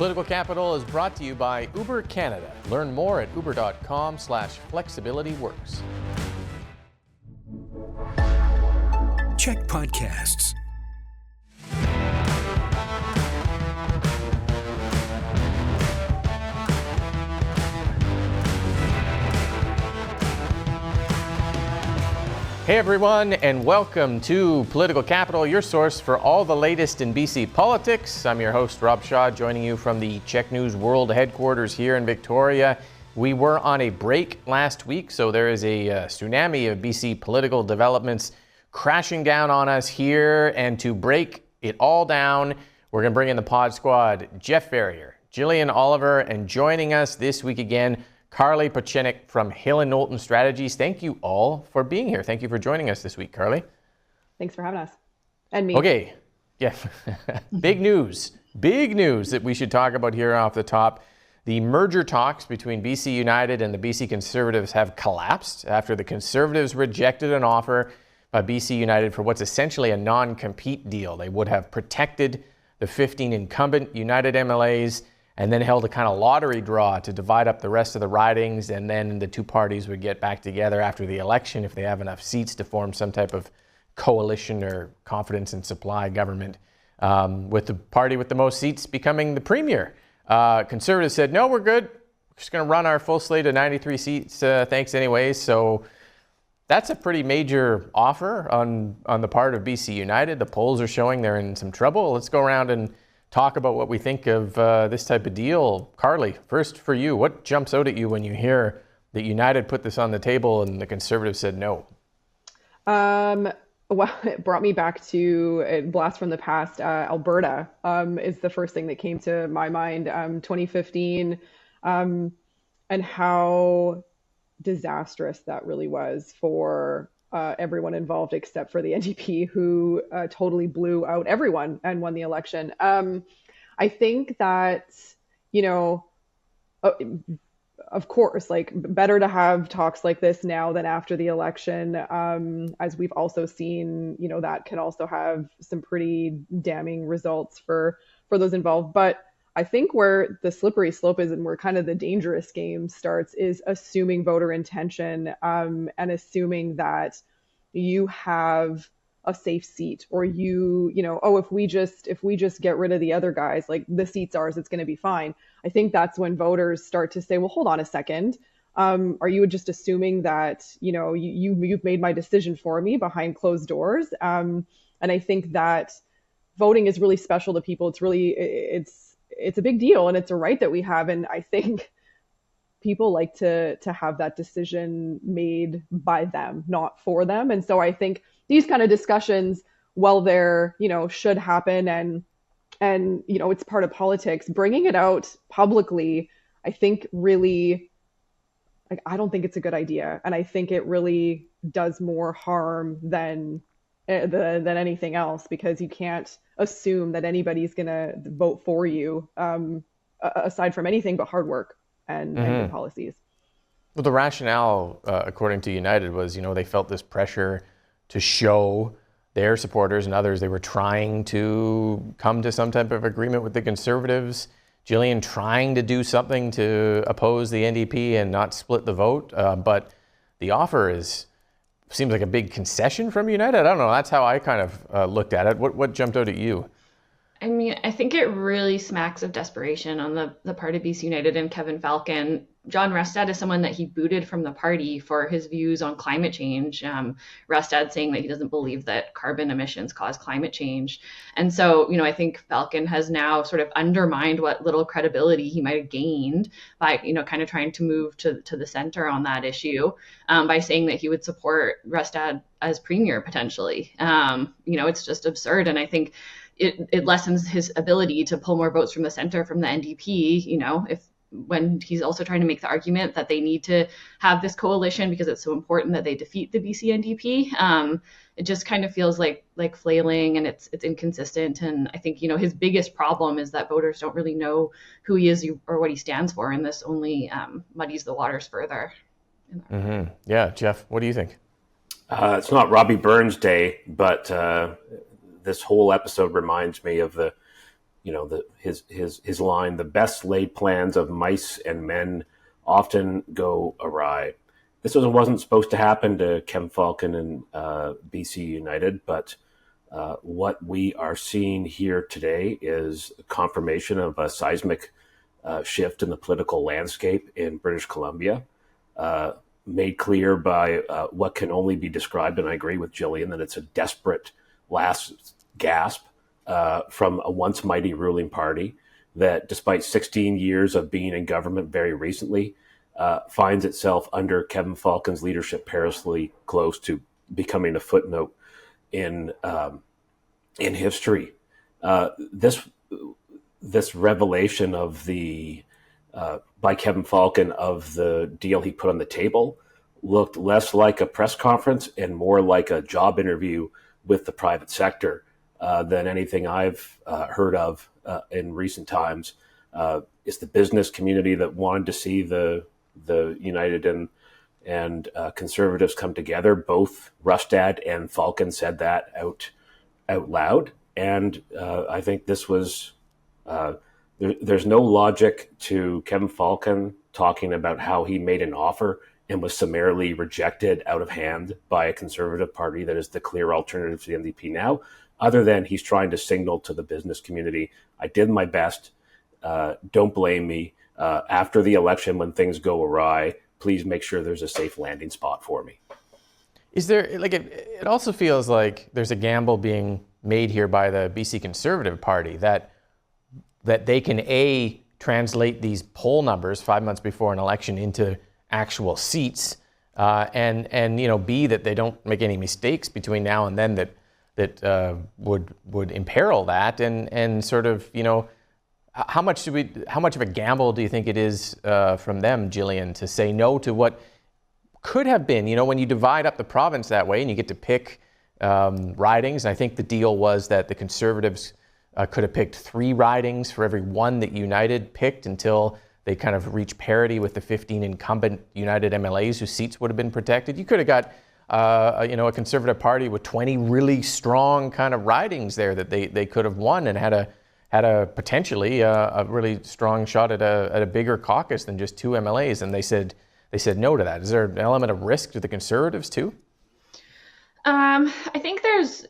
Political Capital is brought to you by Uber Canada. Learn more at uber.com/flexibilityworks. CHEK Podcasts. Hey everyone, and welcome to Political Capital, your source for all the latest in BC politics. I'm your host, Rob Shaw, joining you from the CHEK News World headquarters here in Victoria. We were on a break last week, so there is a tsunami of BC political developments crashing down on us here. And to break it all down, we're going to bring in the pod squad, Jeff Ferrier, Jillian Oliver, and joining us this week again, Carlie Pochynok from Hill & Knowlton Strategies. Thank you all for being here. Thank you for joining us this week, Carlie. Thanks for having us. And me. Okay. Yeah. Big news that we should talk about here off the top. The merger talks between BC United and the BC Conservatives have collapsed after the Conservatives rejected an offer by BC United for what's essentially a non-compete deal. They would have protected the 15 incumbent United MLAs and then held a kind of lottery draw to divide up the rest of the ridings, and then the two parties would get back together after the election if they have enough seats to form some type of coalition or confidence and supply government, with the party with the most seats becoming the premier. Conservatives said, no, we're good. We're just going to run our full slate of 93 seats, thanks anyways. So that's a pretty major offer on the part of BC United. The polls are showing they're in some trouble. Let's go around and talk about what we think of this type of deal. Carlie, first for you, what jumps out at you when you hear that United put this on the table and the Conservatives said no? Well, it brought me back to a blast from the past. Alberta is the first thing that came to my mind. 2015, and how disastrous that really was for everyone involved except for the NDP, who totally blew out everyone and won the election. I think that, of course, like, better to have talks like this now than after the election, as we've also seen, that can also have some pretty damning results for those involved. But I think where the slippery slope is and where kind of the dangerous game starts is assuming voter intention, and assuming that you have a safe seat, or if we just get rid of the other guys, like, the seat's ours, it's going to be fine. I think that's when voters start to say, well, hold on a second. Are you just assuming that, you've made my decision for me behind closed doors? And I think that voting is really special to people. It's a big deal, and it's a right that we have. And I think people like to have that decision made by them, not for them. And so I think these kind of discussions, while they're, should happen, and it's part of politics, bringing it out publicly, I think really, I don't think it's a good idea. And I think it really does more harm than anything else, because you can't assume that anybody's going to vote for you, aside from anything but hard work and good policies. Well, the rationale, according to United, was, they felt this pressure to show their supporters and others they were trying to come to some type of agreement with the Conservatives. Jillian trying to do something to oppose the NDP and not split the vote. But the offer seems like a big concession from United. I don't know. That's how I kind of looked at it. What jumped out at you? I mean, I think it really smacks of desperation on the part of BC United and Kevin Falcon. John Rustad is someone that he booted from the party for his views on climate change. Rustad saying that he doesn't believe that carbon emissions cause climate change. And so, I think Falcon has now sort of undermined what little credibility he might have gained by, kind of trying to move to the center on that issue, by saying that he would support Rustad as premier potentially. It's just absurd. And I think it lessens his ability to pull more votes from the center from the NDP, when he's also trying to make the argument that they need to have this coalition because it's so important that they defeat the BC NDP. It just kind of feels like flailing, and it's inconsistent. And I think, his biggest problem is that voters don't really know who he is or what he stands for, and this only muddies the waters further. Mm-hmm. Yeah, Jeff, what do you think? It's not Robbie Burns Day, but this whole episode reminds me of the his line, the best laid plans of mice and men often go awry. This wasn't supposed to happen to Kevin Falcon and BC United, but what we are seeing here today is confirmation of a seismic shift in the political landscape in British Columbia, made clear by what can only be described, and I agree with Jillian, that it's a desperate last gasp from a once mighty ruling party that, despite 16 years of being in government very recently, finds itself under Kevin Falcon's leadership perilously close to becoming a footnote in history. This revelation of by Kevin Falcon of the deal he put on the table looked less like a press conference and more like a job interview with the private sector than anything I've heard of in recent times. It's the business community that wanted to see the United and Conservatives come together. Both Rustad and Falcon said that out loud, and I think this was. There's no logic to Kevin Falcon talking about how he made an offer and was summarily rejected out of hand by a Conservative party that is the clear alternative to the NDP now, other than he's trying to signal to the business community, I did my best, don't blame me. After the election, when things go awry, please make sure there's a safe landing spot for me. Is there, it also feels like there's a gamble being made here by the BC Conservative Party that they can translate these poll numbers 5 months before an election into actual seats, and B, that they don't make any mistakes between now and then that would imperil that, and sort of how much of a gamble do you think it is from them, Jillian, to say no to what could have been, when you divide up the province that way and you get to pick ridings, and I think the deal was that the Conservatives could have picked 3 ridings for every one that United picked until they kind of reached parity with the 15 incumbent United MLAs whose seats would have been protected. You could have got a Conservative Party with 20 really strong kind of ridings there that they could have won and had a potentially a really strong shot at a bigger caucus than just 2 MLAs, and they said no to that. Is there an element of risk to the Conservatives too? I think there's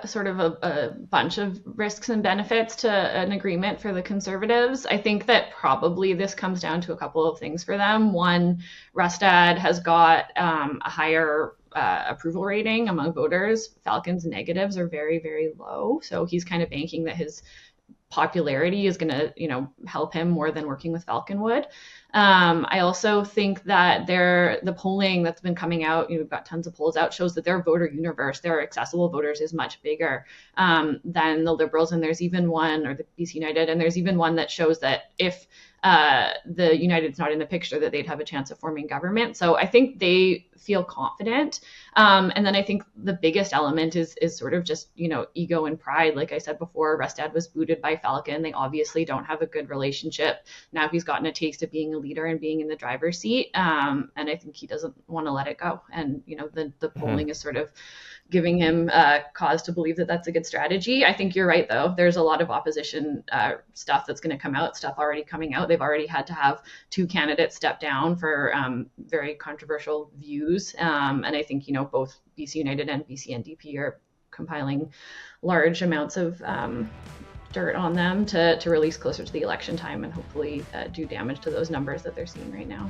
sort of a bunch of risks and benefits to an agreement for the Conservatives. I think that probably this comes down to a couple of things for them. One, Rustad has got a higher approval rating among voters. Falcon's negatives are very, very low. So he's kind of banking that his popularity is going to, help him more than working with Falcon would. I also think that the polling that's been coming out, we've got tons of polls out, shows that their voter universe, their accessible voters, is much bigger than the Liberals. And there's even one, or the BC United, and there's even one that shows that if the United's not in the picture, that they'd have a chance of forming government. So I think they feel confident. And then I think the biggest element is sort of just, ego and pride. Like I said before, Rustad was booted by Falcon. They obviously don't have a good relationship. Now he's gotten a taste of being a leader and being in the driver's seat. And I think he doesn't want to let it go. And, the polling is sort of giving him cause to believe that that's a good strategy. I think you're right, though. There's a lot of opposition stuff that's going to come out, stuff already coming out. They've already had to have 2 candidates step down for very controversial views. And I think, both BC United and BC NDP are compiling large amounts of dirt on them to release closer to the election time and hopefully do damage to those numbers that they're seeing right now.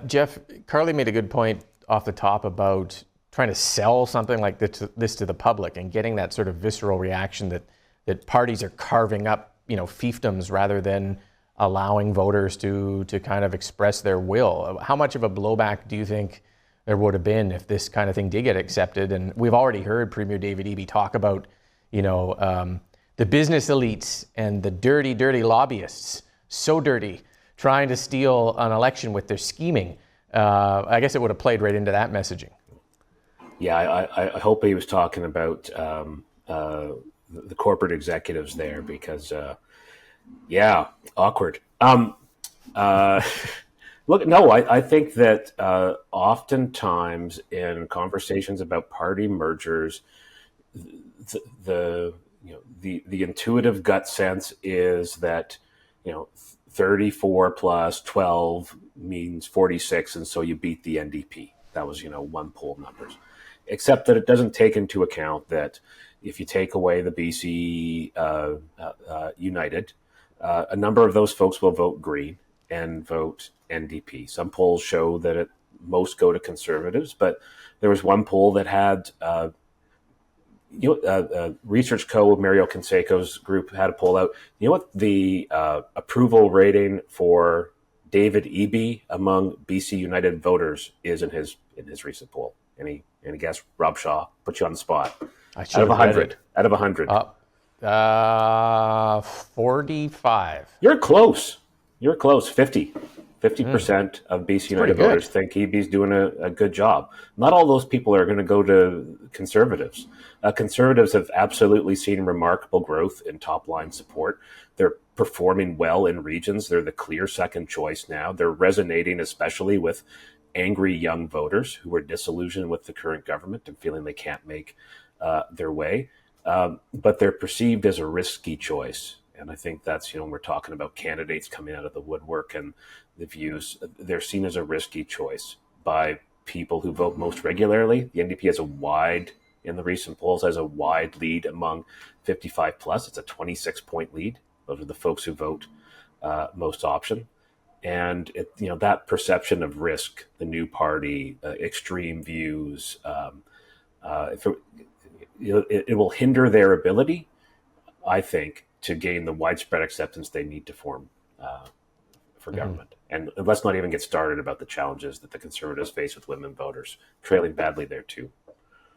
Jeff, Carlie made a good point off the top about trying to sell something like this to the public and getting that sort of visceral reaction that parties are carving up, fiefdoms rather than allowing voters to kind of express their will. How much of a blowback do you think there would have been if this kind of thing did get accepted? And we've already heard Premier David Eby talk about, the business elites and the dirty, dirty lobbyists, so dirty, trying to steal an election with their scheming. I guess it would have played right into that messaging. Yeah, I hope he was talking about the corporate executives there because, awkward. Look, no, I think that oftentimes in conversations about party mergers, the the intuitive gut sense is that 34 plus 12 means 46, and so you beat the NDP. That was one poll numbers, except that it doesn't take into account that if you take away the BC United, a number of those folks will vote Green and vote NDP. Some polls show that most go to Conservatives, but there was one poll that had Research Co. Mario Canseco's group had a poll out. You know what the approval rating for David Eby among BC United voters is in his recent poll? Any guess? Rob Shaw, put you on the spot. Out of 100. Out of 100. 45. You're close. 50. 50% of BC United voters think Eby's doing a good job. Not all those people are going to go to Conservatives. Conservatives have absolutely seen remarkable growth in top-line support. They're performing well in regions. They're the clear second choice now. They're resonating especially with angry young voters who are disillusioned with the current government and feeling they can't make their way. But they're perceived as a risky choice. And I think that's, when we're talking about candidates coming out of the woodwork and the views, they're seen as a risky choice by people who vote most regularly. The NDP has in the recent polls, has a wide lead among 55 plus. It's a 26-point lead. Those are the folks who vote most often. And that perception of risk, the new party, extreme views, it will hinder their ability, I think, to gain the widespread acceptance they need to form for government. And let's not even get started about the challenges that the Conservatives face with women voters, trailing badly there too.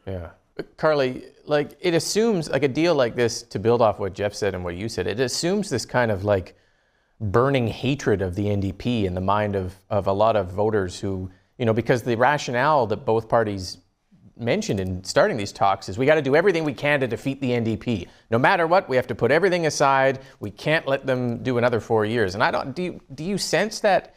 Yeah. Carlie, it assumes, a deal like this, to build off what Jeff said and what you said, it assumes this kind of burning hatred of the NDP in the mind of a lot of voters who, because the rationale that both parties mentioned in starting these talks is we got to do everything we can to defeat the NDP. No matter what, we have to put everything aside. We can't let them do another 4 years. And do you sense that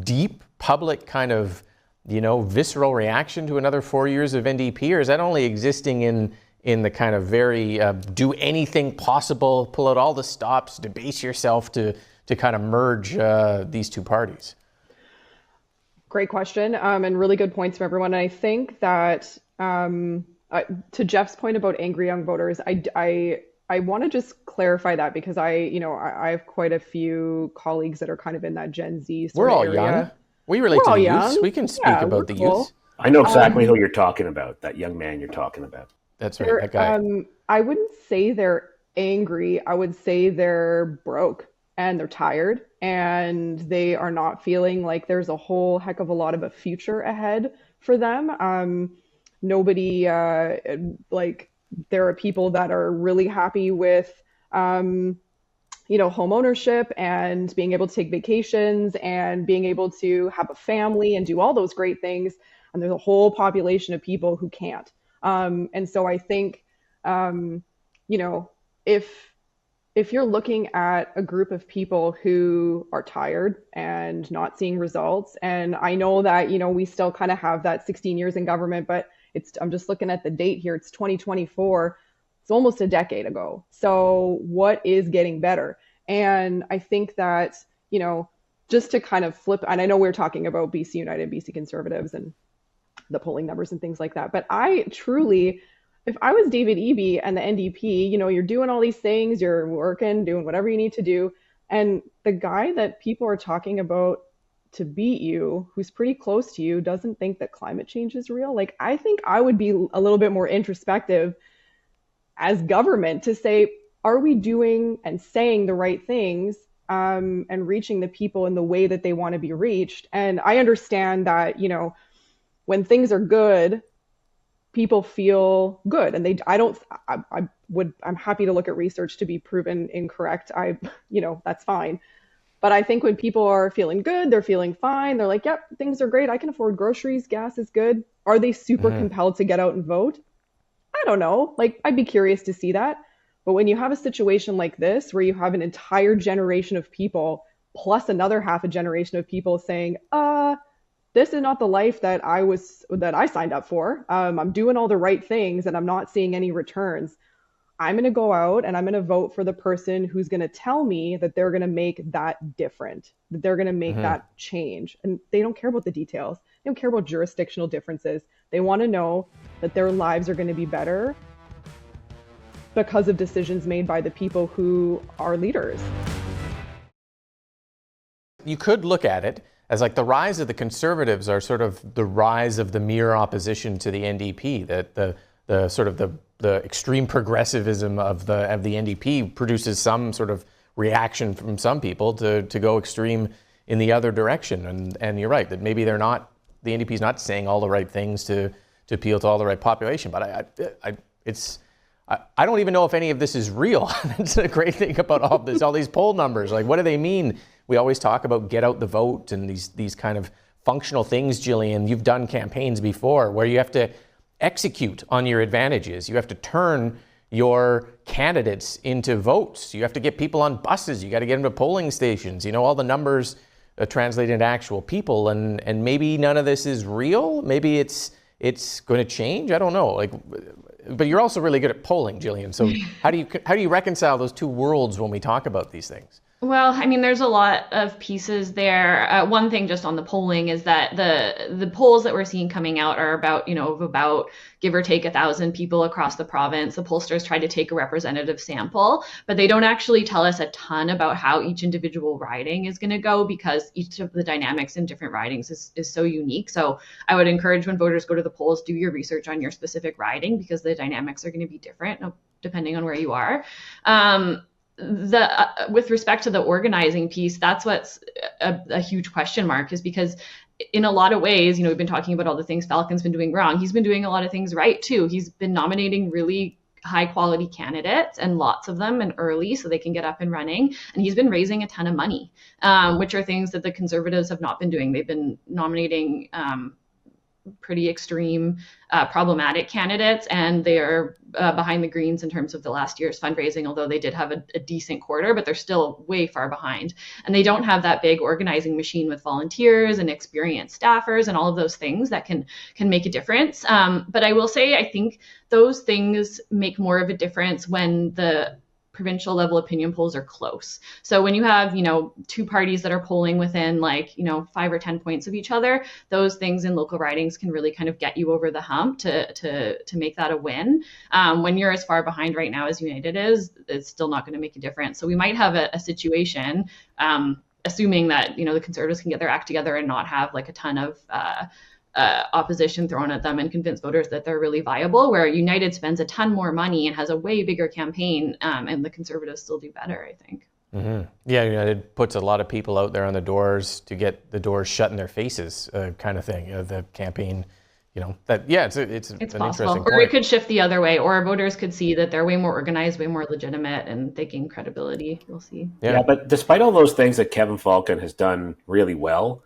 deep public kind of, visceral reaction to another 4 years of NDP, or is that only existing in the kind of very do anything possible, pull out all the stops, debase yourself to kind of merge these two parties? Great question, and really good points from everyone. And I think that to Jeff's point about angry young voters, I want to just clarify that because I have quite a few colleagues that are kind of in that Gen Z sort of area. We're all young. We relate to the youth. We can speak about the youth. I know exactly who you're talking about, that young man you're talking about. That's right, that guy. I wouldn't say they're angry. I would say they're broke and they're tired and they are not feeling like there's a whole heck of a lot of a future ahead for them. Nobody, there are people that are really happy with, home ownership and being able to take vacations and being able to have a family and do all those great things. And there's a whole population of people who can't. And so I think, if you're looking at a group of people who are tired and not seeing results, and I know that, we still kind of have that 16 years in government, but I'm just looking at the date here. It's 2024. It's almost a decade ago. So what is getting better? And I think that, just to kind of flip, and I know we're talking about BC United, BC Conservatives and the polling numbers and things like that, but I truly, if I was David Eby and the NDP, you're doing all these things, you're working, doing whatever you need to do. And the guy that people are talking about to beat you, who's pretty close to you, doesn't think that climate change is real. I think I would be a little bit more introspective as government to say, are we doing and saying the right things and reaching the people in the way that they want to be reached? And I understand that, when things are good, people feel good, and I'm happy to look at research to be proven incorrect. That's fine. But I think when people are feeling good, they're feeling fine. They're like, yep, things are great. I can afford groceries. Gas is good. Are they super compelled to get out and vote? I don't know. I'd be curious to see that. But when you have a situation like this, where you have an entire generation of people plus another half a generation of people saying, this is not the life that I signed up for. I'm doing all the right things and I'm not seeing any returns. I'm going to go out and I'm going to vote for the person who's going to tell me that they're going to make that different, that they're going to make that change. And they don't care about the details. They don't care about jurisdictional differences. They want to know that their lives are going to be better because of decisions made by the people who are leaders. You could look at it as like the rise of the Conservatives are sort of the rise of the mere opposition to the NDP, that the sort of the extreme progressivism of the NDP produces some sort of reaction from some people to go extreme in the other direction. And you're right, that maybe the NDP is not saying all the right things to appeal to all the right population. But I don't even know if any of this is real. That's the great thing about all these poll numbers. Like, what do they mean? We always talk about get out the vote and these kind of functional things, Jillian. You've done campaigns before where you have to execute on your advantages. You have to turn your candidates into votes. You have to get people on buses. You got to get them to polling stations. All the numbers translate into actual people. And maybe none of this is real. Maybe it's going to change. I don't know. But you're also really good at polling, Jillian. So how do you reconcile those two worlds when we talk about these things? Well, I mean, there's a lot of pieces there. One thing just on the polling is that the polls that we're seeing coming out are about give or take 1,000 people across the province. The pollsters try to take a representative sample, but they don't actually tell us a ton about how each individual riding is going to go, because each of the dynamics in different ridings is so unique. So I would encourage, when voters go to the polls, do your research on your specific riding, because the dynamics are going to be different depending on where you are. With respect to the organizing piece, that's what's a huge question mark, is because in a lot of ways, we've been talking about all the things Falcon's been doing wrong. He's been doing a lot of things right too. He's been nominating really high quality candidates, and lots of them, and early, so they can get up and running. And he's been raising a ton of money, which are things that the Conservatives have not been doing. They've been nominating pretty extreme, problematic candidates, and they are behind the Greens in terms of the last year's fundraising, although they did have a decent quarter, but they're still way far behind. And they don't have that big organizing machine with volunteers and experienced staffers and all of those things that can make a difference. But I will say, I think those things make more of a difference when the provincial level opinion polls are close. So when you have, two parties that are polling within 5 or 10 points of each other, those things in local ridings can really kind of get you over the hump to make that a win. When you're as far behind right now as United is, it's still not going to make a difference. So we might have a situation, assuming that, the Conservatives can get their act together and not have a ton of opposition thrown at them and convince voters that they're really viable, where United spends a ton more money and has a way bigger campaign, and the Conservatives still do better, I think. Mm-hmm. Yeah, United puts a lot of people out there on the doors to get the doors shut in their faces, kind of thing. The campaign, it's an possible. interesting point. Or it could shift the other way, or voters could see that they're way more organized, way more legitimate, and they gain credibility. We'll see. Yeah, but despite all those things that Kevin Falcon has done really well,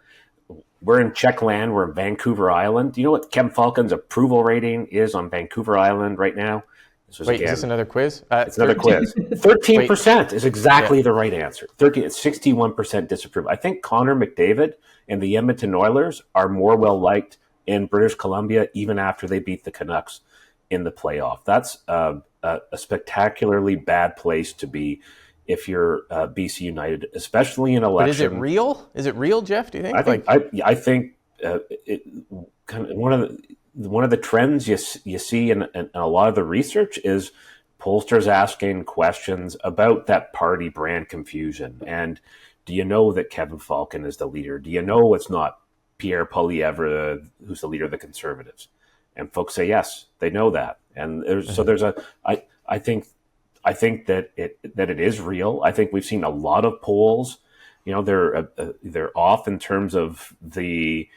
we're in CHEK land. We're in Vancouver Island. Do you know what Kevin Falcon's approval rating is on Vancouver Island right now? Is this another quiz? It's another quiz. 13% is exactly the right answer. 61% disapprove. I think Connor McDavid and the Edmonton Oilers are more well-liked in British Columbia even after they beat the Canucks in the playoff. That's a spectacularly bad place to be if you're BC United, especially in election. But is it real? Is it real, Jeff? Do you think? I think it kind of one of the trends you see in a lot of the research is pollsters asking questions about that party brand confusion. And do you know that Kevin Falcon is the leader? Do you know it's not Pierre Poilievre who's the leader of the Conservatives? And folks say yes, they know that. And I think that it is real. I think we've seen a lot of polls. They're off in terms of the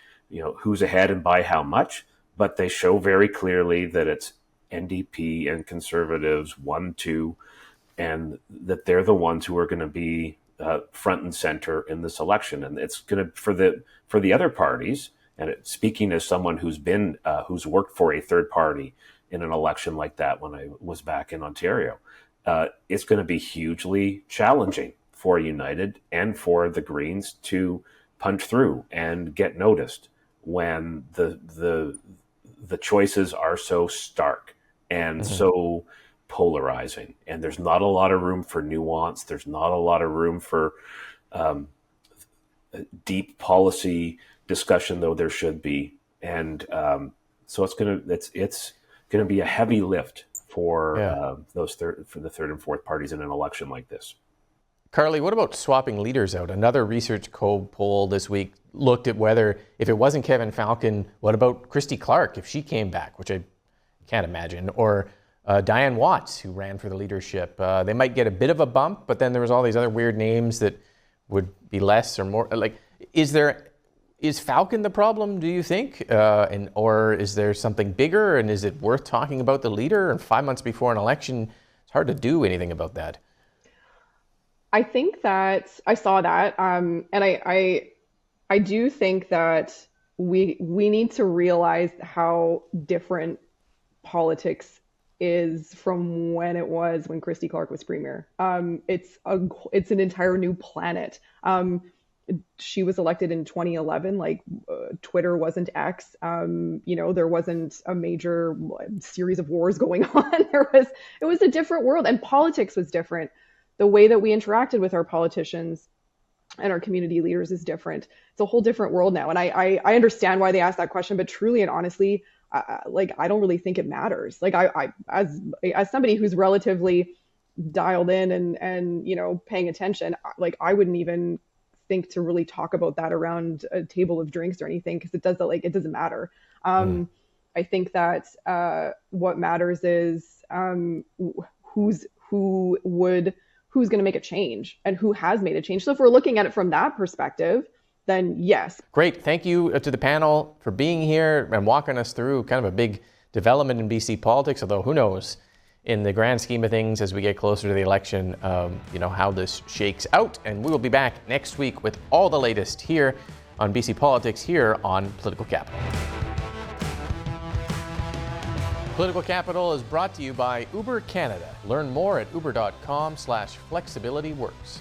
who's ahead and by how much, but they show very clearly that it's NDP and Conservatives 1-2, and that they're the ones who are going to be front and center in this election. And it's going to for the other parties. And speaking as someone who's worked for a third party in an election like that when I was back in Ontario. It's going to be hugely challenging for United and for the Greens to punch through and get noticed. when the choices are so stark and so polarizing, and there's not a lot of room for nuance. There's not a lot of room for deep policy discussion, though there should be. And so it's gonna be a heavy lift for the third and fourth parties in an election like this. Carlie, what about swapping leaders out? Another Research Code poll this week looked at whether, if it wasn't Kevin Falcon, what about Christy Clark if she came back, which I can't imagine, or Diane Watts, who ran for the leadership. They might get a bit of a bump, but then there was all these other weird names that would be less or more. Like, is Falcon the problem, do you think? Or is there something bigger, and is it worth talking about the leader? And 5 months before an election, it's hard to do anything about that. I think that I saw that, and I do think that we need to realize how different politics is from when it was when Christy Clark was premier. It's an entire new planet. She was elected in 2011. Like Twitter wasn't X. There wasn't a major series of wars going on. It was a different world, and politics was different. The way that we interacted with our politicians and our community leaders is different. It's a whole different world now. And I understand why they asked that question, but truly and honestly, I don't really think it matters. Like I as somebody who's relatively dialed in and paying attention, like I wouldn't even think to really talk about that around a table of drinks or anything, because it doesn't matter. I think that what matters is who's going to make a change and who has made a change. So if we're looking at it from that perspective, then yes. Great. Thank you to the panel for being here and walking us through kind of a big development in BC politics, although who knows in the grand scheme of things as we get closer to the election, how this shakes out. And we will be back next week with all the latest here on BC Politics here on Political Capital. Political Capital is brought to you by Uber Canada. Learn more at uber.com/flexibilityworks.